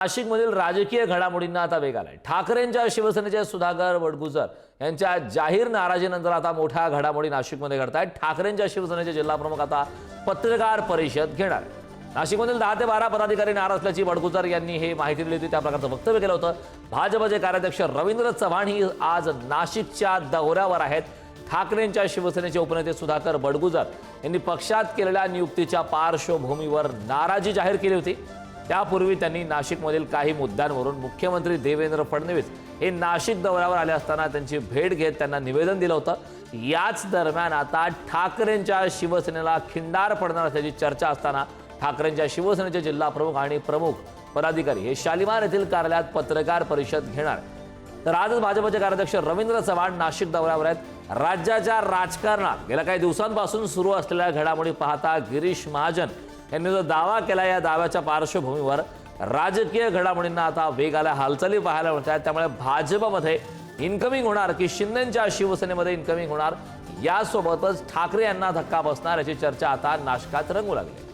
नाशिकमधील राजकीय घडामोडींना आता वेग आलाय। ठाकरेंच्या शिवसेनेचे सुधाकर बडगुजर यांच्या जाहीर नाराजीनंतर आता मोठ्या घडामोडी नाशिकमध्ये घडतायत। ठाकरेंच्या शिवसेनेचे जिल्हा प्रमुख आता पत्रकार परिषद घेणार आहेत। नाशिकमधील 10 ते 12 पदाधिकारी नाराज असल्याची बडगुजर यांनी हे माहिती दिली होती, त्या प्रकारचं वक्तव्य केलं होतं। भाजपचे कार्याध्यक्ष रवींद्र चव्हाण ही आज नाशिकच्या दौऱ्यावर आहेत। ठाकरेंच्या शिवसेनेचे उपनेते सुधाकर बडगुजर यांनी पक्षात केलेल्या नियुक्तीच्या पार्श्वभूमीवर नाराजी जाहीर केली होती। त्यापूर्वी त्यांनी नाशिकमधील काही मुद्द्यांवरून मुख्यमंत्री देवेंद्र फडणवीस हे नाशिक दौऱ्यावर आले असताना त्यांची भेट घेत त्यांना निवेदन दिलं होतं। याच दरम्यान आता ठाकरेंच्या शिवसेनेला खिंडार पडणार असल्याची चर्चा असताना ठाकरेंच्या शिवसेनेचे जिल्हा प्रमुख आणि प्रमुख पदाधिकारी हे शालिमार येथील कार्यालयात पत्रकार परिषद घेणार। तर आजच भाजपचे कार्याध्यक्ष रवींद्र चव्हाण नाशिक दौऱ्यावर आहेत। राज्याच्या राजकारणात गेल्या काही दिवसांपासून सुरू असलेल्या घडामोडी पाहता गिरीश महाजन यांनी जो दावा केला, या दाव्याच्या पार्श्वभूमीवर राजकीय घडामोडींना आता वेग आला, हालचाली पाहायला मिळतात। त्यामुळे भाजपमध्ये इनकमिंग होणार की शिंदेंच्या शिवसेनेमध्ये इनकमिंग होणार, यासोबतच ठाकरे यांना धक्का बसणार याची चर्चा आता नाशिकात रंगू लागली।